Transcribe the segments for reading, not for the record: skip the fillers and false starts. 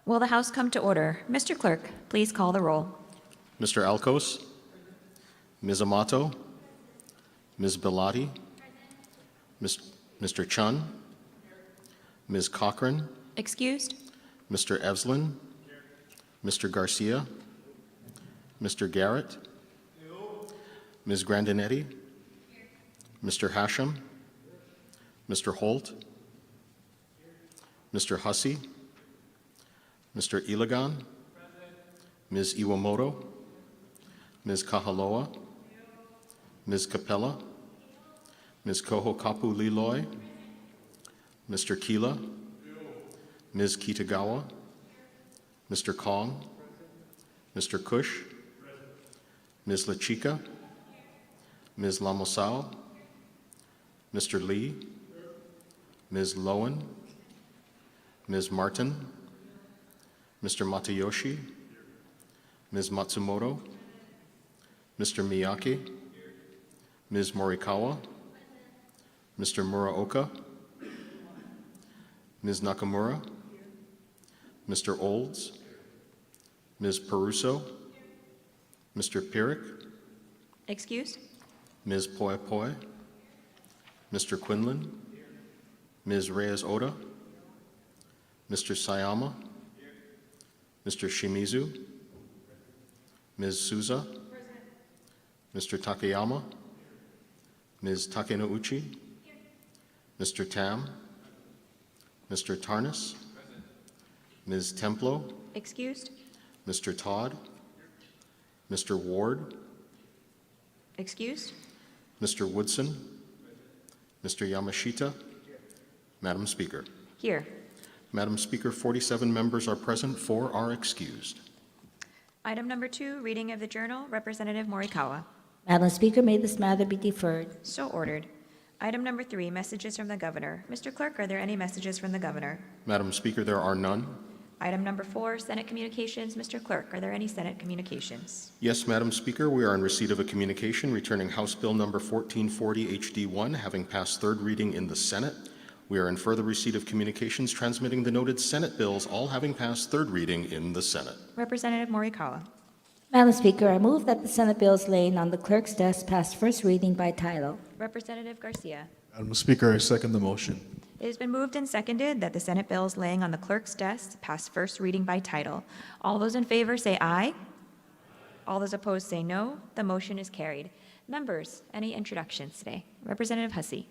Will the House come to order? Mr. Clerk, please call the roll. Mr. Alcos, Ms. Amato, Ms. Bellotti, Mr. Chun, Ms. Cochran, Excused? Mr. Evslin, Mr. Garcia, Mr. Garrett, Ms. Grandinetti, Mr. Hashem, Mr. Holt, Mr. Hussey, Mr. Iligan, Ms. Iwamoto, Ms. Kahaloa, Ms. Capella, Ms. Kohokapu Liloy, Mr. Kila, Ms. Kitagawa, Mr. Kong, Mr. Kush, Ms. Lachika, Ms. Lamosao, Mr. Lee, Ms. Lowen, Ms. Martin, Mr. Matayoshi, Ms. Matsumoto, Mr. Miyake, Ms. Morikawa, Mr. Muraoka, Ms. Nakamura, Mr. Olds, Ms. Peruso, Mr. Pirik, Excused? Ms. Poi Poi, Mr. Quinlan, Ms. Reyes Oda, Mr. Sayama, Mr. Shimizu, Ms. Souza, Mr. Takayama, Ms. Takenouchi, Mr. Tam, Mr. Tarnas, Ms. Templo, Excused? Mr. Todd, Mr. Ward, Excused? Mr. Woodson, Mr. Yamashita, Madam Speaker. Here. Madam Speaker, 47 members are present, 4 are excused. Item number 2, reading of the journal, Representative Morikawa. Madam Speaker, may this matter be deferred. So ordered. Item number 3, messages from the governor. Mr. Clerk, are there any messages from the governor? Madam Speaker, there are none. Item number 4, Senate communications. Mr. Clerk, are there any Senate communications? Yes, Madam Speaker, we are in receipt of a communication returning House Bill number 1440 HD1, having passed third reading in the Senate. We are in further receipt of communications transmitting the noted Senate bills, all having passed third reading in the Senate. Representative Morikawa. Madam Speaker, I move that the Senate bills laying on the clerk's desk pass first reading by title. Representative Garcia. Madam Speaker, I second the motion. It has been moved and seconded that the Senate bills laying on the clerk's desk pass first reading by title. All those in favor say aye. All those opposed say no. The motion is carried. Members, any introductions today? Representative Hussey.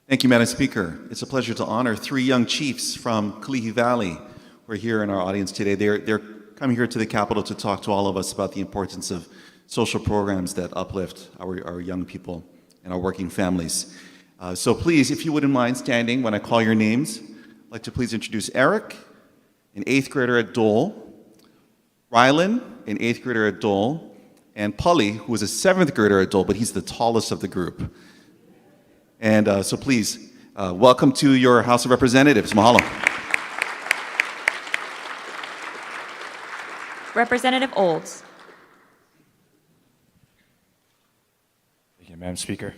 Thank you, Madam Speaker. It's a pleasure to honor 3 young chiefs from Kalihi Valley who are here in our audience today. They're coming here to the Capitol to talk to all of us about the importance of social programs that uplift our young people and our working families. So please, if you wouldn't mind standing when I call your names, I'd like to please introduce Eric, an 8th grader at Dole, Rylan, an 8th grader at Dole, and Pully, who is a 7th grader at Dole, but he's the tallest of the group. And so please, welcome to your House of Representatives. Mahalo. Representative Olds. Thank you, Madam Speaker.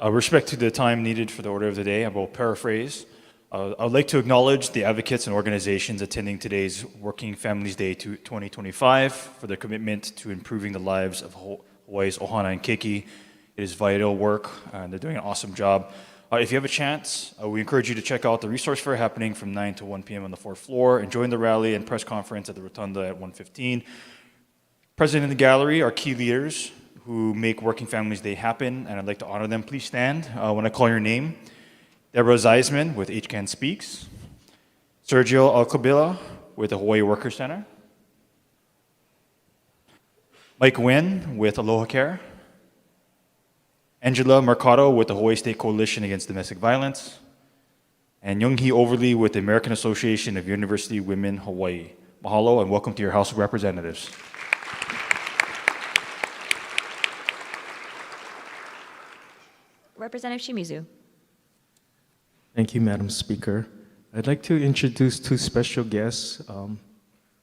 With respect to the time needed for the order of the day, I will paraphrase. I would like to acknowledge the advocates and organizations attending today's Working Families Day 2025 for their commitment to improving the lives of Hawaii's ohana and keiki. It is vital work, and they're doing an awesome job. If you have a chance, we encourage you to check out the resource fair happening from 9 to 1 p.m. on the 4th floor, and join the rally and press conference at the Rotunda at 1:15. Present in the gallery are key leaders who make Working Families Day happen, and I'd like to honor them. Please stand when I call your name. Deborah Zeisman with HCAN Speaks. Sergio Alcabila with the Hawaii Worker Center. Mike Nguyen with Aloha Care. Angela Mercado with the Hawaii State Coalition Against Domestic Violence. And Young-hee Overly with the American Association of University Women Hawaii. Mahalo and welcome to your House of Representatives. Representative Shimizu. Thank you, Madam Speaker. I'd like to introduce 2 special guests,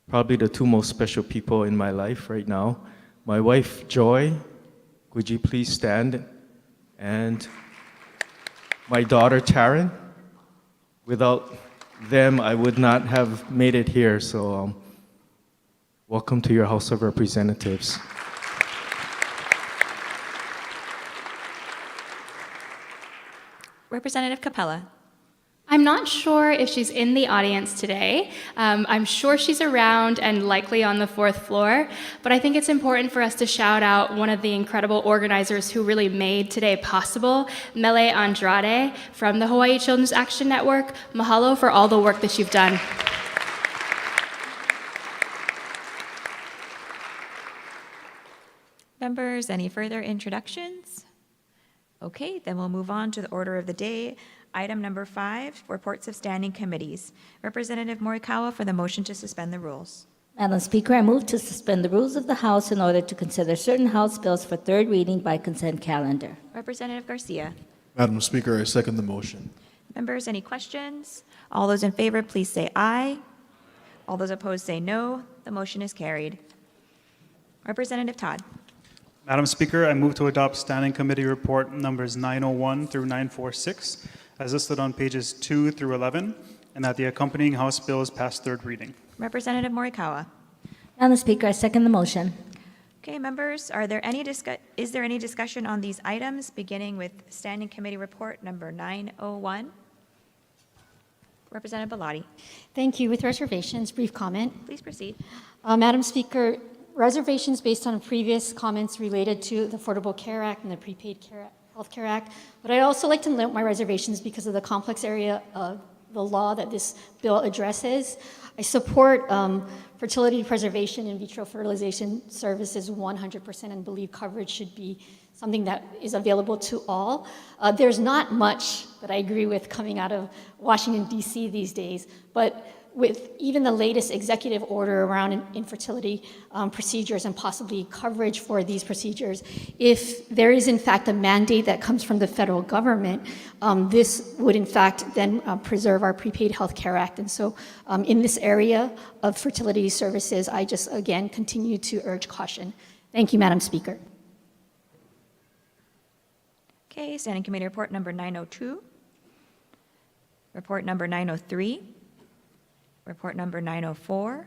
probably the 2 most special people in my life right now. My wife, Joy, would you please stand? And my daughter, Taryn. Without them, I would not have made it here. So welcome to your House of Representatives. Representative Capella. I'm not sure if she's in the audience today. I'm sure she's around and likely on the fourth floor, but I think it's important for us to shout out one of the incredible organizers who really made today possible, Mele Andrade from the Hawaii Children's Action Network. Mahalo for all the work that you've done. Members, any further introductions? Okay, then we'll move on to the order of the day. Item number 5, reports of standing committees. Representative Morikawa for the motion to suspend the rules. Madam Speaker, I move to suspend the rules of the House in order to consider certain House bills for third reading by consent calendar. Representative Garcia. Madam Speaker, I second the motion. Members, any questions? All those in favor, please say aye. All those opposed say no. The motion is carried. Representative Todd. Madam Speaker, I move to adopt Standing Committee Report numbers 901 through 946 as listed on pages 2 through 11, and that the accompanying House bills pass third reading. Representative Morikawa. Madam Speaker, I second the motion. Okay, members, is there any discussion on these items, beginning with Standing Committee Report number 901? Representative Bellotti. Thank you. With reservations, brief comment. Please proceed. Madam Speaker, reservations based on previous comments related to the Affordable Care Act and the Prepaid Health Care Act, but I'd also like to note my reservations because of the complex area of the law that this bill addresses. I support fertility preservation in vitro fertilization services 100% and believe coverage should be something that is available to all. There's not much that I agree with coming out of Washington, D.C. these days, but with even the latest executive order around infertility procedures and possibly coverage for these procedures, if there is in fact a mandate that comes from the federal government, this would in fact then preserve our Prepaid Health Care Act. And so in this area of fertility services, I just again continue to urge caution. Thank you, Madam Speaker. Okay, Standing Committee Report number 902. Report number 903. Report number 904,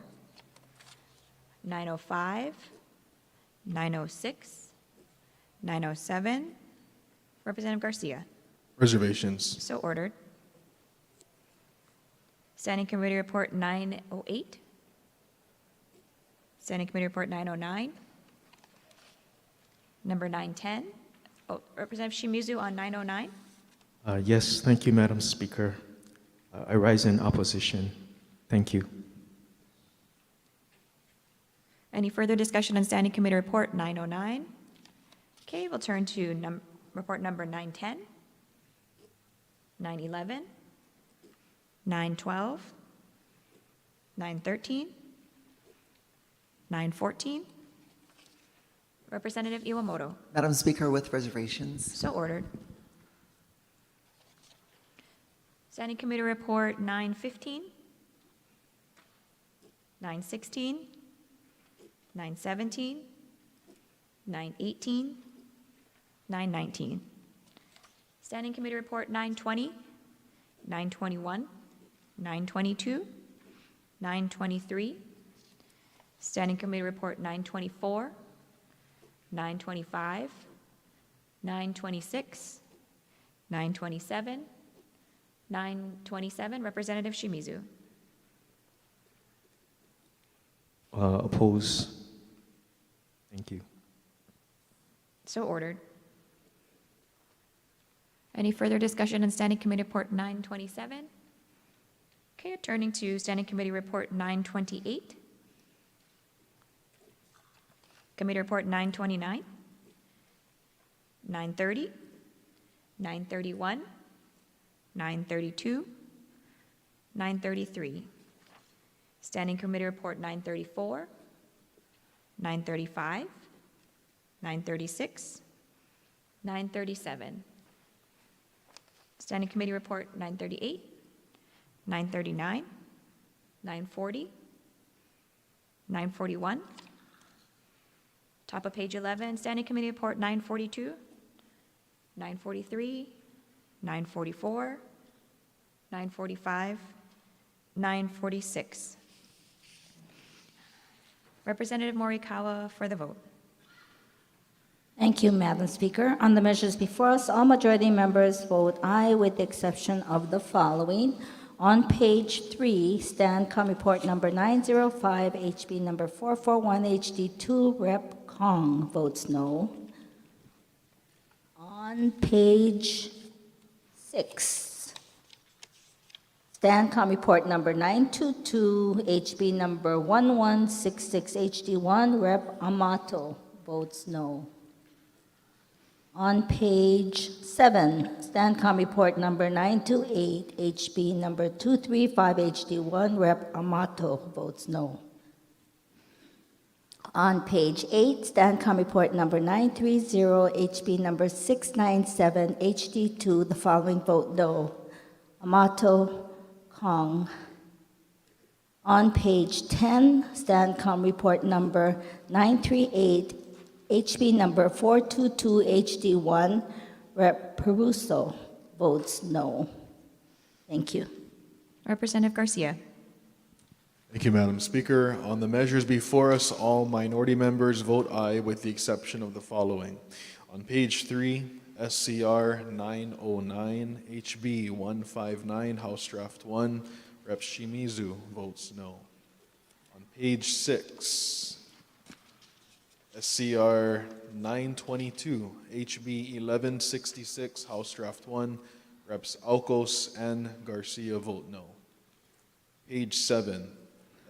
905, 906, 907. Representative Garcia. Reservations. So ordered. Standing Committee Report 908. Standing Committee Report 909. Number 910. Oh, Representative Shimizu on 909. Yes, thank you, Madam Speaker. I rise in opposition. Thank you. Any further discussion on Standing Committee Report 909? Okay, we'll turn to report number 910, 911, 912, 913, 914. Representative Iwamoto. Madam Speaker, with reservations. So ordered. Standing Committee Report 915, 916, 917, 918, 919. Standing Committee Report 920, 921, 922, 923. Standing Committee Report 924, 925, 926, 927, 927. Representative Shimizu. Oppose. Thank you. So ordered. Any further discussion on Standing Committee Report 927? Okay, turning to Standing Committee Report 928. Committee Report 929, 930, 931, 932, 933. Standing Committee Report 934, 935, 936, 937. Standing Committee Report 938, 939, 940, 941. Top of page 11, Standing Committee Report 942, 943, 944, 945, 946. Representative Morikawa for the vote. Thank you, Madam Speaker. On the measures before us, all majority members vote aye with the exception of the following. On page 3, Stancom Report number 905, HB number 441, HD2, Rep. Kong votes no. On page 6, Stancom Report number 922, HB number 1166, HD1, Rep. Amato votes no. On page 7, Stancom Report number 928, HB number 235, HD1, Rep. Amato votes no. On page 8, Stancom Report number 930, HB number 697, HD2, the following vote no. Amato, Kong. On page 10, Stancom Report number 938, HB number 422, HD1, Rep. Peruso votes no. Thank you. Representative Garcia. Thank you, Madam Speaker. On the measures before us, all minority members vote aye with the exception of the following. On page 3, SCR 909, HB 159, House Draft 1, Rep. Shimizu votes no. On page 6, SCR 922, HB 1166, House Draft 1, Reps. Alcos and Garcia vote no. Page 7,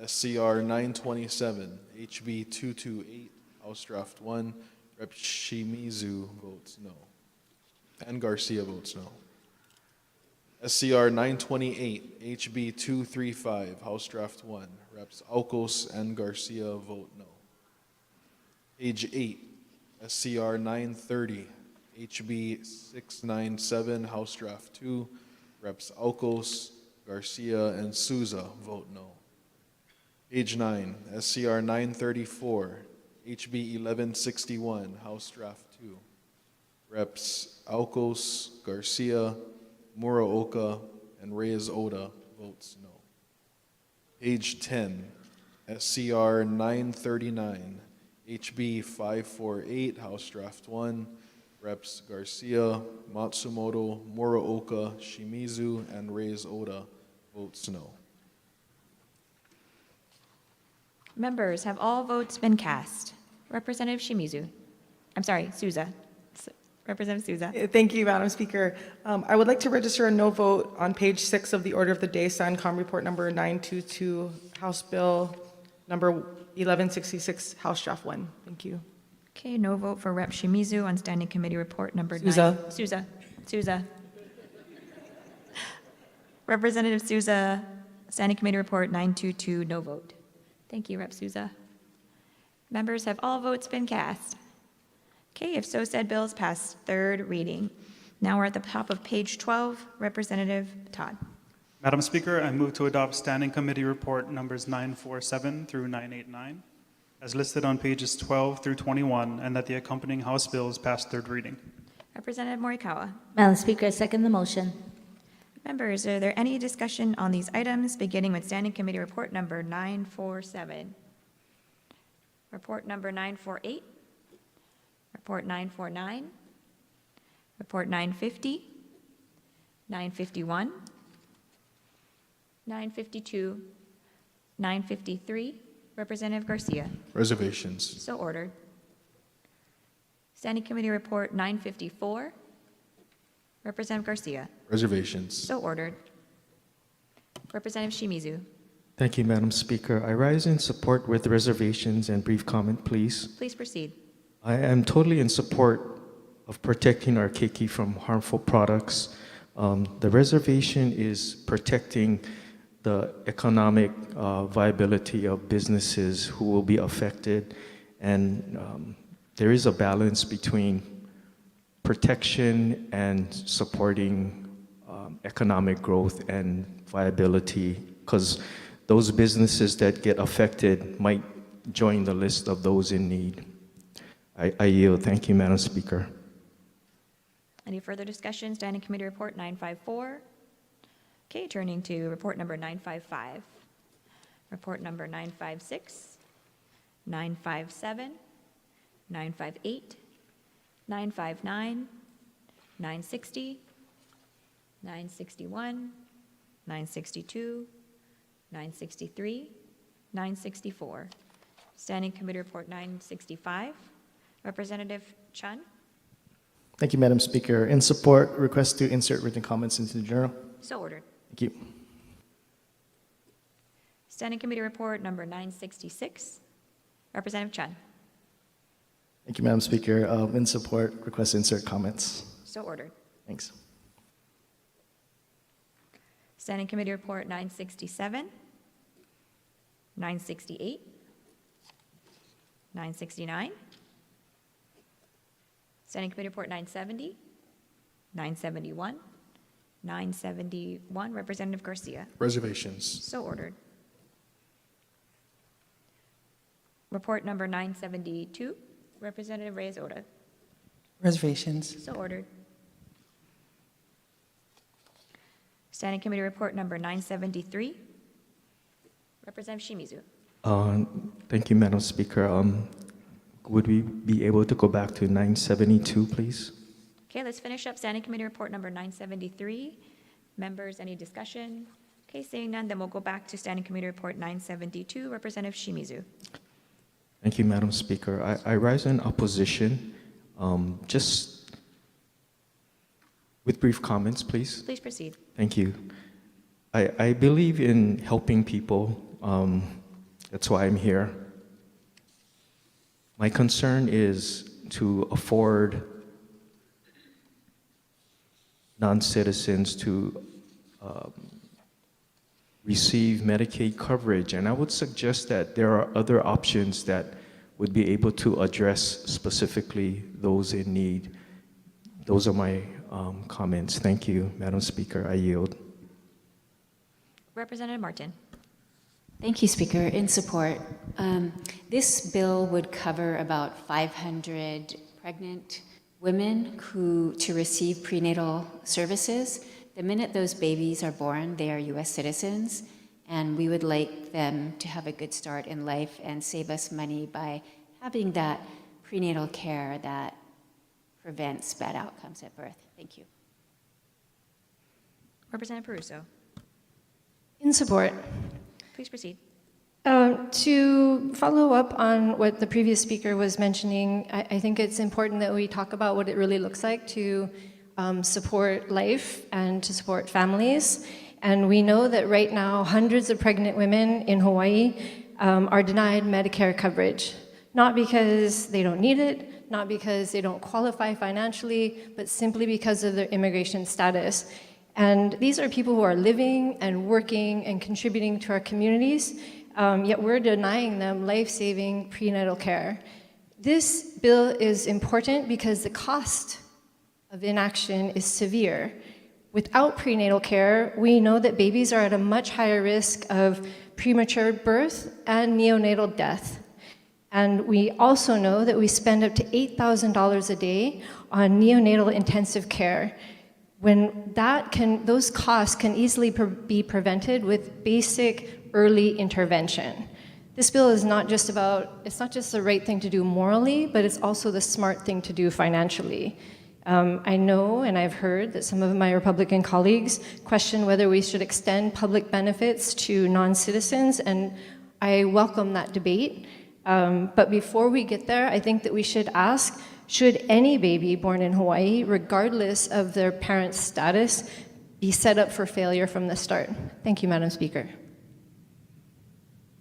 SCR 927, HB 228, House Draft 1, Rep. Shimizu votes no. And Garcia votes no. SCR 928, HB 235, House Draft 1, Reps. Alcos and Garcia vote no. Page 8, SCR 930, HB 697, House Draft 2, Reps. Alcos, Garcia, and Souza vote no. Page 9, SCR 934, HB 1161, House Draft 2, Reps. Alcos, Garcia, Muraoka, and Reyes Oda votes no. Page 10, SCR 939, HB 548, House Draft 1, Reps. Garcia, Matsumoto, Muraoka, Shimizu, and Reyes Oda votes no. Members, have all votes been cast? Representative Shimizu. I'm sorry, Souza. Representative Souza. Thank you, Madam Speaker. I would like to register a no vote on page 6 of the order of the day, Stancom Report number 922, House Bill number 1166, House Draft 1. Thank you. Okay, no vote for Rep. Shimizu on Standing Committee Report number 9. Souza. Representative Souza, Standing Committee Report 922, no vote. Thank you, Rep. Souza. Members, have all votes been cast? Okay, if so said, bills pass third reading. Now we're at the top of page 12. Representative Todd. Madam Speaker, I move to adopt Standing Committee Report numbers 947 through 989 as listed on pages 12 through 21, and that the accompanying House bills pass third reading. Representative Morikawa. Madam Speaker, I second the motion. Members, are there any discussion on these items, beginning with Standing Committee Report number 947? Report number 948? Report 949? Report 950? 951? 952, 953. Representative Garcia. Reservations. So ordered. Standing Committee Report 954. Representative Garcia. Reservations. So ordered. Representative Shimizu. Thank you, Madam Speaker. I rise in support with reservations and brief comment, please. Please proceed. I am totally in support of protecting our keiki from harmful products. The reservation is protecting the economic viability of businesses who will be affected, and there is a balance between protection and supporting economic growth and viability, because those businesses that get affected might join the list of those in need. I yield. Thank you, Madam Speaker. Any further discussion? Standing Committee Report 954. Okay, turning to report number 955. Report number 956, 957, 958, 959, 960, 961, 962, 963, 964. Standing Committee Report 965. Representative Chun. Thank you, Madam Speaker. In support, request to insert written comments into the journal. So ordered. Thank you. Standing Committee Report number 966. Representative Chun. Thank you, Madam Speaker. In support, request to insert comments. So ordered. Thanks. Standing Committee Report 967, 968, 969. Standing Committee Report 970, 971, 971. Representative Garcia. Reservations. So ordered. Report number 972. Representative Reyes-Ota. Reservations. So ordered. Standing Committee Report number 973. Representative Shimizu. Thank you, Madam Speaker. Would we be able to go back to 972, please? Okay, let's finish up Standing Committee Report number 973. Members, any discussion? Okay, seeing none, then we'll go back to Standing Committee Report 972. Representative Shimizu. Thank you, Madam Speaker. I rise in opposition. Just with brief comments, please. Please proceed. Thank you. I believe in helping people. That's why I'm here. My concern is to afford non-citizens to receive Medicaid coverage. And I would suggest that there are other options that would be able to address specifically those in need. Those are my comments. Thank you, Madam Speaker. I yield. Representative Martin. Thank you, Speaker. In support, this bill would cover about 500 pregnant women to receive prenatal services. The minute those babies are born, they are U.S. citizens, and we would like them to have a good start in life and save us money by having that prenatal care that prevents bad outcomes at birth. Thank you. Representative Peruso. In support. Please proceed. To follow up on what the previous speaker was mentioning, I think it's important that we talk about what it really looks like to support life and to support families. And we know that right now, hundreds of pregnant women in Hawaii are denied Medicare coverage, not because they don't need it, not because they don't qualify financially, but simply because of their immigration status. And these are people who are living and working and contributing to our communities, yet we're denying them life-saving prenatal care. This bill is important because the cost of inaction is severe. Without prenatal care, we know that babies are at a much higher risk of premature birth and neonatal death. And we also know that we spend up to $8,000 a day on neonatal intensive care, when those costs can easily be prevented with basic early intervention. This bill is it's not just the right thing to do morally, but it's also the smart thing to do financially. I know and I've heard that some of my Republican colleagues question whether we should extend public benefits to non-citizens, and I welcome that debate. But before we get there, I think that we should ask, should any baby born in Hawaii, regardless of their parent's status, be set up for failure from the start? Thank you, Madam Speaker.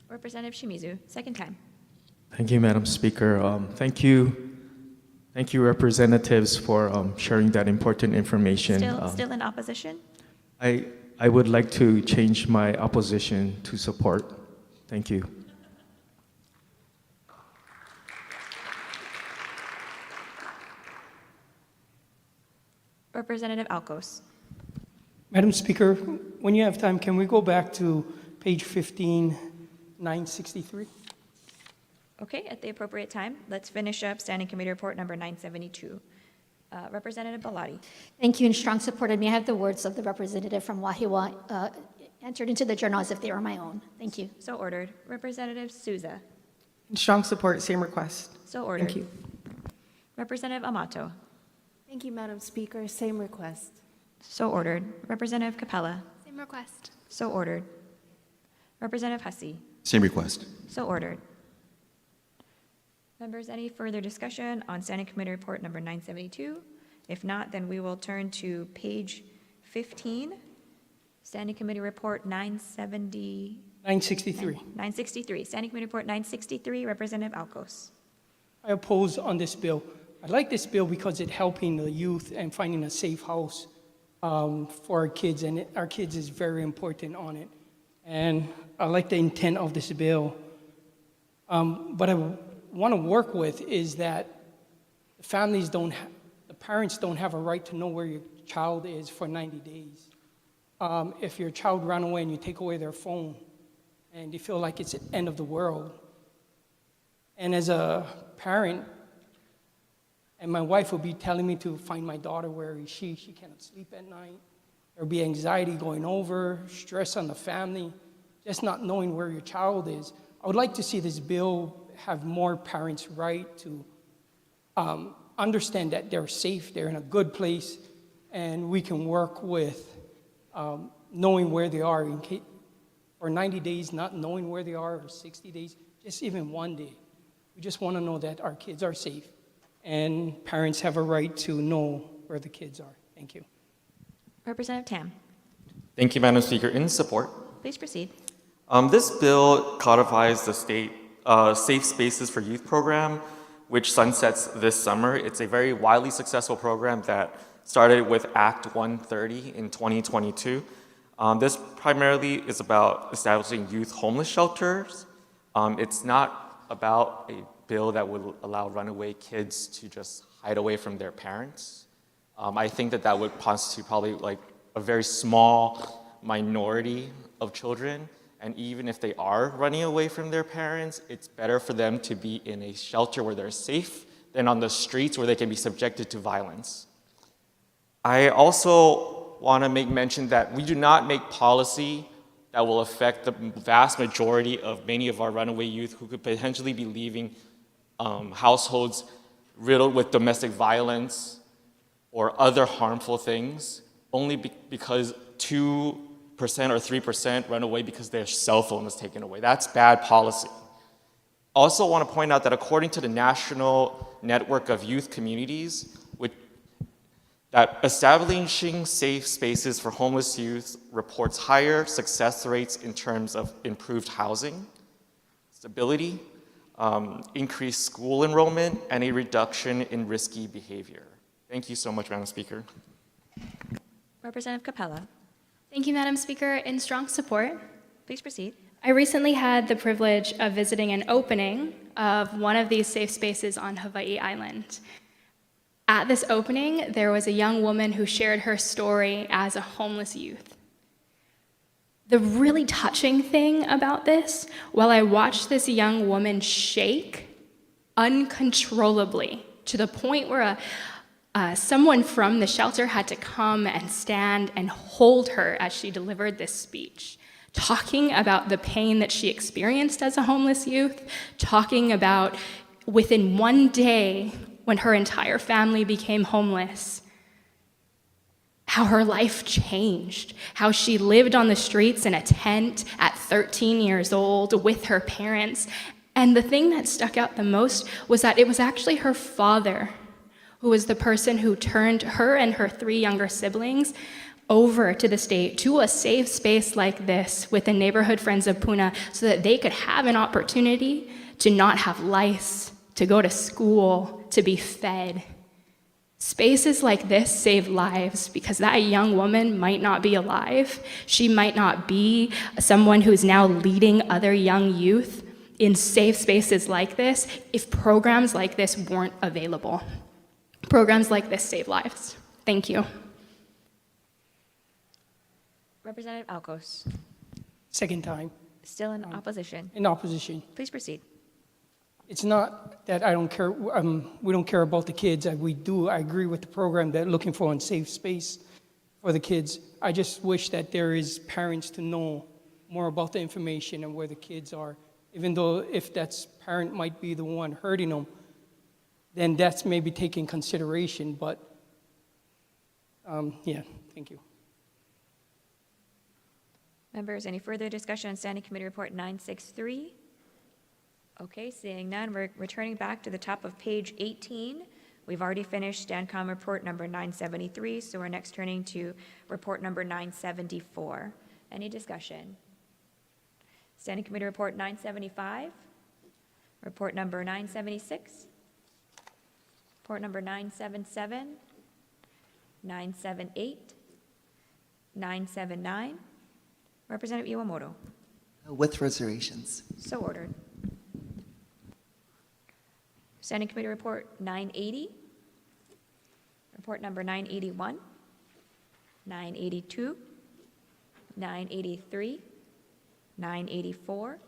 Representative Shimizu, second time. Thank you, Madam Speaker. Thank you, representatives, for sharing that important information. Still in opposition? I would like to change my opposition to support. Thank you. Representative Alcos. Madam Speaker, when you have time, can we go back to page 15, 963? Okay, at the appropriate time, let's finish up Standing Committee Report number 972. Representative Bellotti. Thank you. In strong support, and may I have the words of the representative from Wahiawa entered into the journal as if they were my own. Thank you. So ordered. Representative Souza. In strong support, same request. So ordered. Thank you. Representative Amato. Thank you, Madam Speaker. Same request. So ordered. Representative Capella. Same request. So ordered. Representative Hussey. Same request. So ordered. Members, any further discussion on Standing Committee Report number 972? If not, then we will turn to page 15, Standing Committee Report 963. Standing Committee Report 963, Representative Alcos. I oppose on this bill. I like this bill because it's helping the youth and finding a safe house for our kids, and our kids is very important on it. And I like the intent of this bill. But I want to work with is that the parents don't have a right to know where your child is for 90 days. If your child ran away and you take away their phone and you feel like it's the end of the world. And as a parent, and my wife will be telling me to find my daughter, where is she? She cannot sleep at night. There'll be anxiety going over, stress on the family, just not knowing where your child is. I would like to see this bill have more parents' right to understand that they're safe, they're in a good place, and we can work with knowing where they are in case, for 90 days, not knowing where they are, or 60 days, just even one day. We just want to know that our kids are safe, and parents have a right to know where the kids are. Thank you. Representative Tam. Thank you, Madam Speaker. In support. Please proceed. This bill codifies the state Safe Spaces for Youth program, which sunsets this summer. It's a very widely successful program that started with Act 130 in 2022. This primarily is about establishing youth homeless shelters. It's not about a bill that would allow runaway kids to just hide away from their parents. I think that would constitute probably like a very small minority of children. And even if they are running away from their parents, it's better for them to be in a shelter where they're safe than on the streets where they can be subjected to violence. I also want to make mention that we do not make policy that will affect the vast majority of many of our runaway youth who could potentially be leaving households riddled with domestic violence or other harmful things, only because 2% or 3% run away because their cell phone was taken away. That's bad policy. Also want to point out that according to the National Network of Youth Communities, that establishing safe spaces for homeless youth reports higher success rates in terms of improved housing, stability, increased school enrollment, and a reduction in risky behavior. Thank you so much, Madam Speaker. Representative Capella. Thank you, Madam Speaker. In strong support. Please proceed. I recently had the privilege of visiting an opening of one of these safe spaces on Hawaii Island. At this opening, there was a young woman who shared her story as a homeless youth. The really touching thing about this, while I watched this young woman shake uncontrollably to the point where someone from the shelter had to come and stand and hold her as she delivered this speech, talking about the pain that she experienced as a homeless youth, talking about within one day when her entire family became homeless, how her life changed, how she lived on the streets in a tent at 13 years old with her parents. And the thing that stuck out the most was that it was actually her father who was the person who turned her and her 3 younger siblings over to the state, to a safe space like this with the Neighborhood Friends of Puna, so that they could have an opportunity to not have lice, to go to school, to be fed. Spaces like this save lives because that young woman might not be alive. She might not be someone who's now leading other young youth in safe spaces like this if programs like this weren't available. Programs like this save lives. Thank you. Representative Alcos. Second time. Still in opposition. In opposition. Please proceed. it's not that I don't care, we don't care about the kids. We do, I agree with the program that looking for a safe space for the kids. I just wish that there is parents to know more about the information and where the kids are. Even though if that's parent might be the one hurting them, then that's maybe taking consideration, but yeah, thank you. Members, any further discussion on Standing Committee Report 963? Okay, seeing none, we're returning back to the top of page 18. We've already finished STANCOM Report number 973, so we're next turning to Report number 974. Any discussion? Standing Committee Report 975, Report number 976, Report number 977, 978, 979. Representative Iwamoto. With reservations. So ordered. Standing Committee Report 980, Report number 981, 982, 983, 984.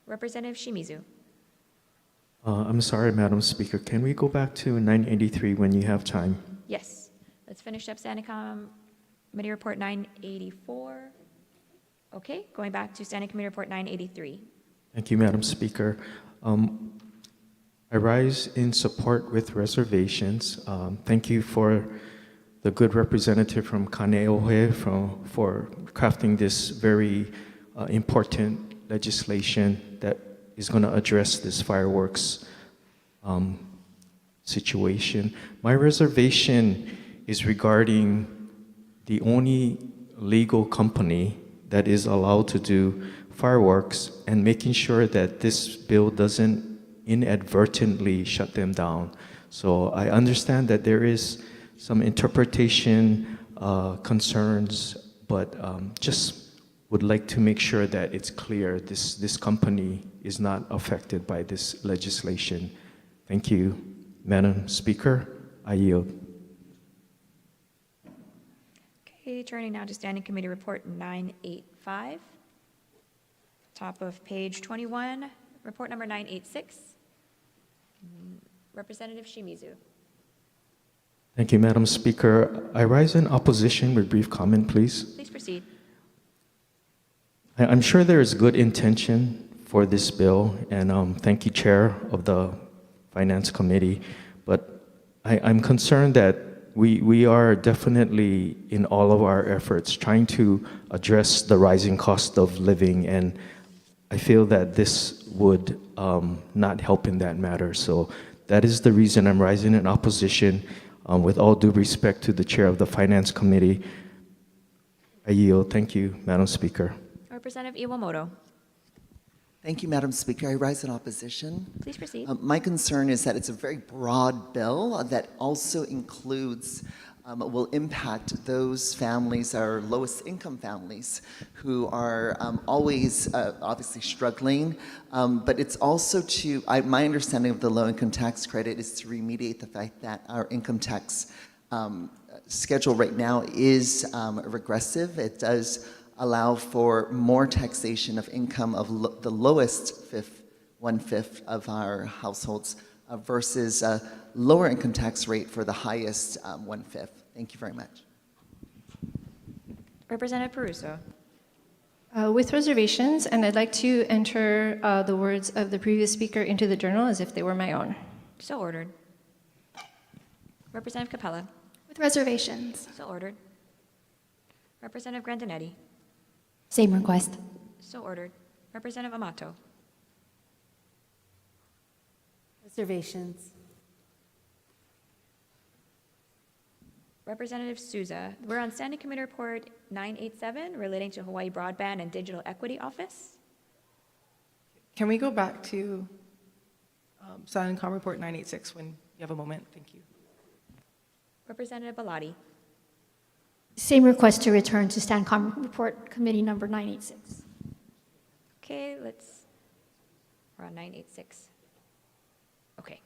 Representative Shimizu. I'm sorry, Madam Speaker. Can we go back to 983 when you have time? Yes. Let's finish up Standing Committee Report 984. Okay, going back to Standing Committee Report 983. Thank you, Madam Speaker. I rise in support with reservations. Thank you for the good representative from Kaneohe for crafting this very important legislation that is going to address this fireworks situation. My reservation is regarding the only legal company that is allowed to do fireworks and making sure that this bill doesn't inadvertently shut them down. So I understand that there is some interpretation concerns, but just would like to make sure that it's clear this company is not affected by this legislation. Thank you, Madam Speaker. I yield. Okay, turning now to Standing Committee Report 985. Top of page 21, Report number 986. Representative Shimizu. Thank you, Madam Speaker. I rise in opposition with brief comment, please. Please proceed. I'm sure there is good intention for this bill, and thank you, Chair of the Finance Committee, but I'm concerned that we are definitely in all of our efforts trying to address the rising cost of living, and I feel that this would not help in that matter. So that is the reason I'm rising in opposition. With all due respect to the Chair of the Finance Committee, I yield. Thank you, Madam Speaker. Representative Iwamoto. Thank you, Madam Speaker. I rise in opposition. Please proceed. My concern is that it's a very broad bill that also includes, will impact those families, our lowest income families, who are always obviously struggling. But it's also to, my understanding of the low income tax credit is to remediate the fact that our income tax schedule right now is regressive. It does allow for more taxation of income of the lowest one-fifth of our households versus a lower income tax rate for the highest one-fifth. Thank you very much. Representative Peruso. With reservations, and I'd like to enter the words of the previous speaker into the journal as if they were my own. So ordered. Representative Capella. With reservations. So ordered. Representative Grandinetti. Same request. So ordered. Representative Amato. Reservations. Representative Souza. We're on Standing Committee Report 987 relating to Hawaii Broadband and Digital Equity Office. Can we go back to STANCOM Report 986 when you have a moment? Thank you. Representative Bellotti. Same request to return to STANCOM Report Committee number 986. Okay, we're on 986. Okay.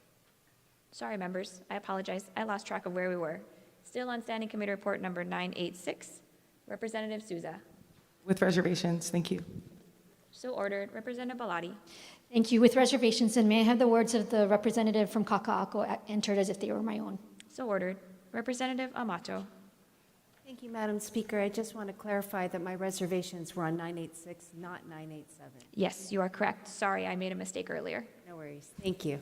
Sorry, members. I apologize. I lost track of where we were. Still on Standing Committee Report number 986. Representative Souza. With reservations. Thank you. So ordered. Representative Bellotti. Thank you. With reservations, and may I have the words of the representative from Kaka'ako entered as if they were my own? So ordered. Representative Amato. Thank you, Madam Speaker. I just want to clarify that my reservations were on 986, not 987. Yes, you are correct. Sorry, I made a mistake earlier. No worries. Thank you.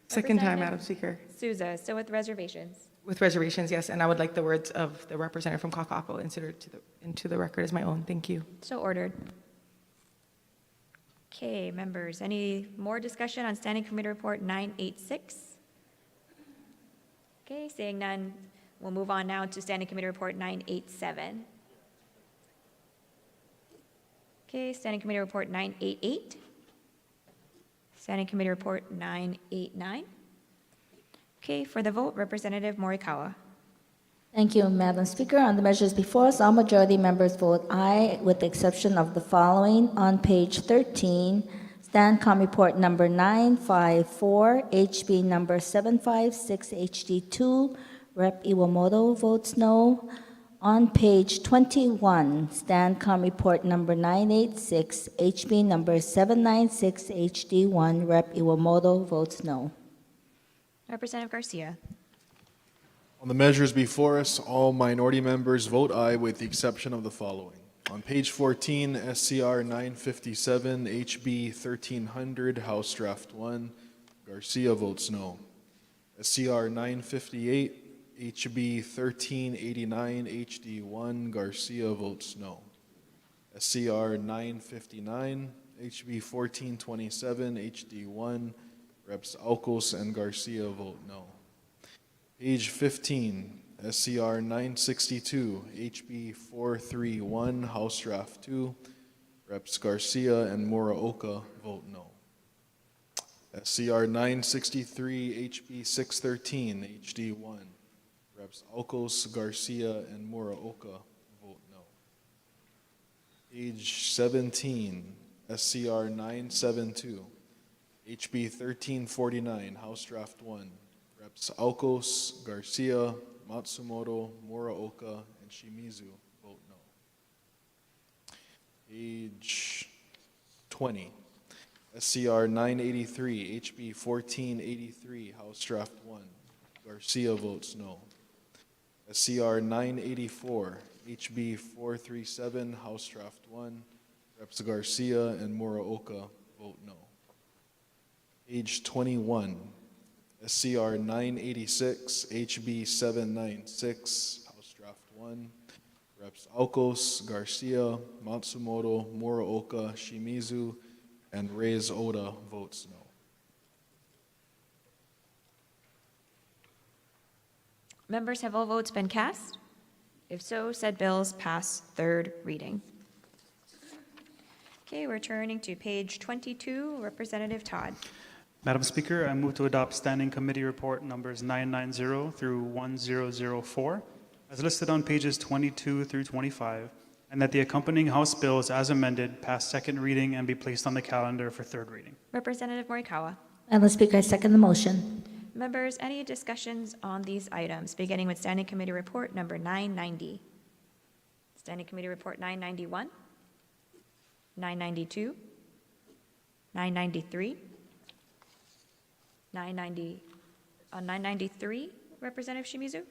Second time, Representative Madam Speaker. Souza, so with reservations. With reservations, yes, and I would like the words of the representative from Kaka'ako inserted into the record as my own. Thank you. So ordered. Okay, members, any more discussion on Standing Committee Report 986? Okay, seeing none, we'll move on now to Standing Committee Report 987. Okay, Standing Committee Report 988. Standing Committee Report 989. Okay, for the vote, Representative Morikawa. Thank you, Madam Speaker. On the measures before us, all majority members vote aye, with the exception of the following. On page 13, STANCOM Report number 954, HB number 756, HD2, Rep. Iwamoto votes no. On page 21, STANCOM Report number 986, HB number 796, HD1, Rep. Iwamoto votes no. Representative Garcia. On the measures before us, all minority members vote aye with the exception of the following. On page 14, SCR 957, HB 1300, House Draft 1, Garcia votes no. SCR 958, HB 1389, HD1, Garcia votes no. SCR 959, HB 1427, HD1, Reps. Alcos and Garcia vote no. Page 15, SCR 962, HB 431, House Draft 2, Reps. Garcia and Muraoka vote no. SCR 963, HB 613, HD1, Reps. Alcos, Garcia, and Muraoka vote no. Page 17, SCR 972, HB 1349, House Draft 1, Reps. Alcos, Garcia, Matsumoto, Muraoka, and Shimizu vote no. Page 20, SCR 983, HB 1483, House Draft 1, Garcia votes no. SCR 984, HB 437, House Draft 1, Reps. Garcia and Muraoka vote no. Page 21, SCR 986, HB 796, House Draft 1, Reps. Alcos, Garcia, Matsumoto, Muraoka, Shimizu, and Reyes Oda votes no. Members, have all votes been cast? If so, said bills pass third reading. Okay, we're turning to page 22, Representative Todd. Madam Speaker, I move to adopt Standing Committee Report numbers 990 through 1004, as listed on pages 22 through 25, and that the accompanying House bills as amended pass second reading and be placed on the calendar for third reading. Representative Morikawa. Madam Speaker, I second the motion. Members, any discussions on these items, beginning with Standing Committee Report number 990? Standing Committee Report 991, 992, 993, 993, Representative Shimizu?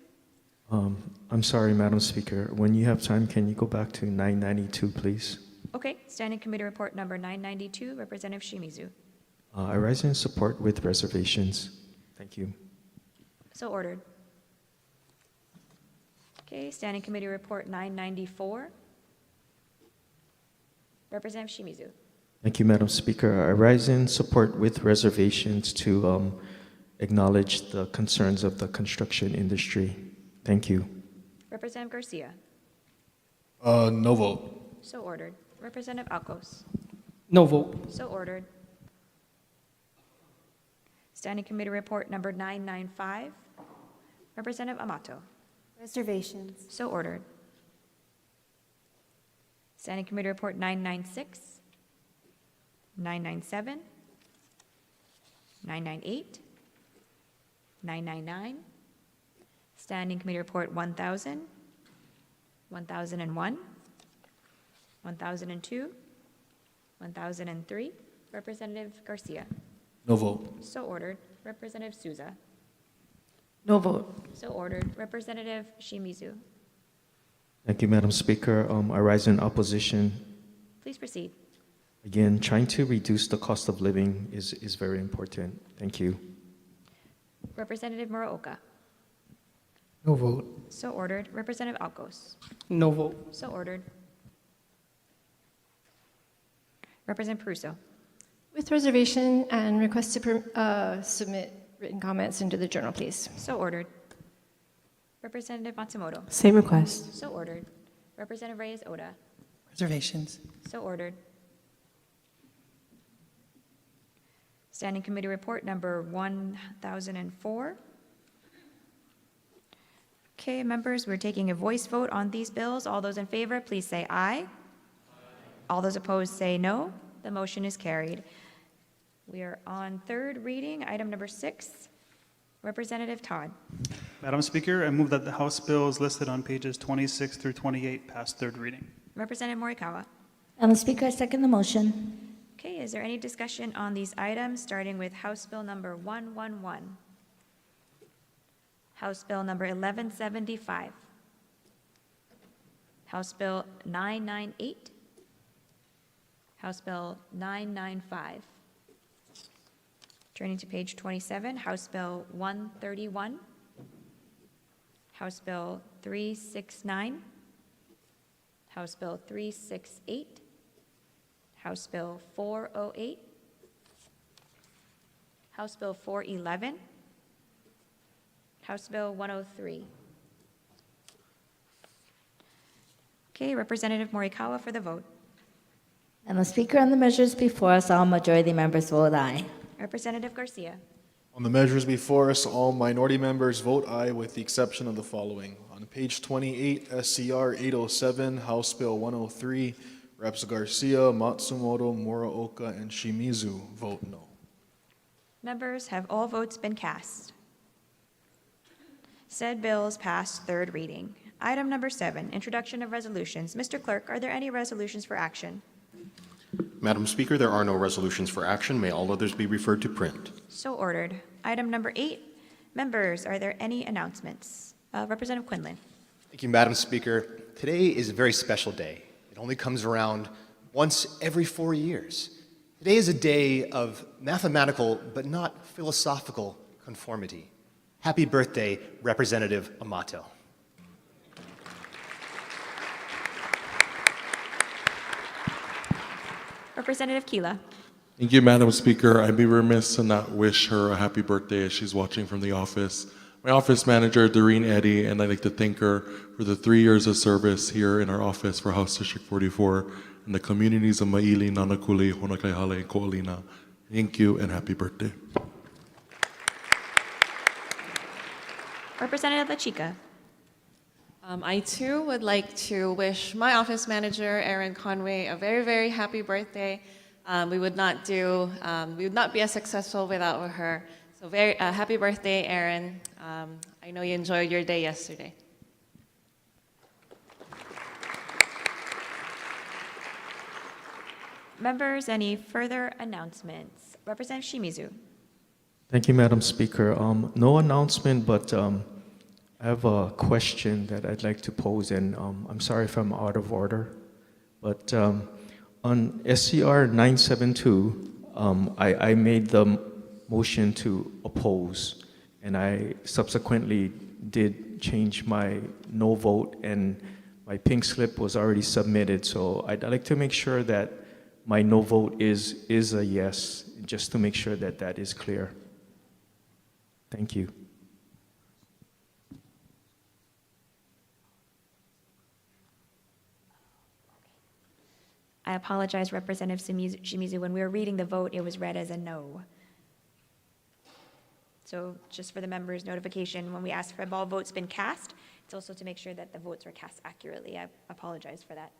I'm sorry, Madam Speaker. When you have time, can you go back to 992, please? Okay, Standing Committee Report number 992, Representative Shimizu. I rise in support with reservations. Thank you. So ordered. Okay, Standing Committee Report 994, Representative Shimizu. Thank you, Madam Speaker. I rise in support with reservations to acknowledge the concerns of the construction industry. Thank you. Representative Garcia. No vote. So ordered. Representative Alcos. No vote. So ordered. Standing Committee Report number 995, Representative Amato. Reservations. So ordered. Standing Committee Report 996, 997, 998, 999, Standing Committee Report 1000, 1001, 1002, 1003, Representative Garcia. No vote. So ordered. Representative Souza. No vote. So ordered. Representative Shimizu. Thank you, Madam Speaker. I rise in opposition. Please proceed. Again, trying to reduce the cost of living is very important. Thank you. Representative Muraoka. No vote. So ordered. Representative Alcos. No vote. So ordered. Representative Peruso. With reservation and request to submit written comments into the journal, please. So ordered. Representative Matsumoto. Same request. So ordered. Representative Reyes Oda. Reservations. So ordered. Standing Committee Report number 1004. Okay, members, we're taking a voice vote on these bills. All those in favor, please say aye. All those opposed say no. The motion is carried. We are on third reading, item number 6. Representative Todd. Madam Speaker, I move that the House bills listed on pages 26 through 28 pass third reading. Representative Morikawa. Madam Speaker, I second the motion. Okay, is there any discussion on these items, starting with House Bill number 111? House Bill number 1175. House Bill 998. House Bill 995. Turning to page 27, House Bill 131. House Bill 369. House Bill 368. House Bill 408. House Bill 411. House Bill 103. Okay, Representative Morikawa for the vote. Madam Speaker, on the measures before us, all majority members vote aye. Representative Garcia. On the measures before us, all minority members vote aye with the exception of the following. On page 28, SCR 807, House Bill 103, Reps Garcia, Matsumoto, Muraoka, and Shimizu vote no. Members, have all votes been cast? Said bills passed third reading. Item number 7, introduction of resolutions. Mr. Clerk, are there any resolutions for action? Madam Speaker, there are no resolutions for action. May all others be referred to print. So ordered. Item number 8, members, are there any announcements? Representative Quinlan. Thank you, Madam Speaker. Today is a very special day. It only comes around once every 4 years. Today is a day of mathematical but not philosophical conformity. Happy birthday, Representative Amato. Representative Keela. Thank you, Madam Speaker. I'd be remiss to not wish her a happy birthday as she's watching from the office. My office manager, Doreen Eddy, and I'd like to thank her for the 3 years of service here in our office for House District 44 and the communities of Maili, Nanakuli, Honakaihale, and Ko'olina. Thank you and happy birthday. Representative La Chica. I too would like to wish my office manager, Erin Conway, a very, very happy birthday. We would not be as successful without her. So very happy birthday, Erin. I know you enjoyed your day yesterday. Members, any further announcements? Representative Shimizu. Thank you, Madam Speaker. No announcement, but I have a question that I'd like to pose, and I'm sorry if I'm out of order. But on SCR 972, I made the motion to oppose, and I subsequently did change my no vote, and my pink slip was already submitted. So I'd like to make sure that my no vote is a yes, just to make sure that that is clear. Thank you. I apologize, Representative Shimizu. When we were reading the vote, it was read as a no. So just for the members' notification, when we ask for have all votes been cast, it's also to make sure that the votes were cast accurately. I apologize for that.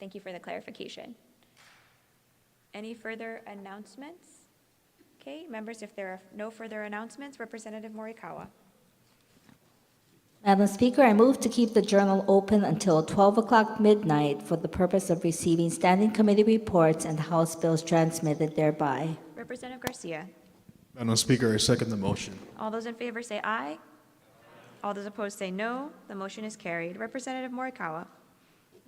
Thank you for the clarification. Any further announcements? Okay, members, if there are no further announcements, Representative Morikawa. Madam Speaker, I move to keep the journal open until 12 o'clock midnight for the purpose of receiving standing committee reports and House bills transmitted thereby. Representative Garcia. Madam Speaker, I second the motion. All those in favor say aye. All those opposed say no. The motion is carried. Representative Morikawa.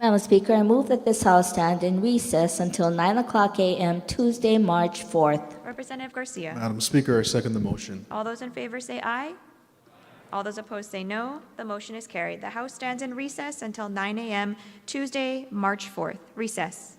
Madam Speaker, I move that this House stand in recess until 9 o'clock a.m. Tuesday, March 4th. Representative Garcia. Madam Speaker, I second the motion. All those in favor say aye. All those opposed say no. The motion is carried. The House stands in recess until 9 a.m. Tuesday, March 4th. Recess.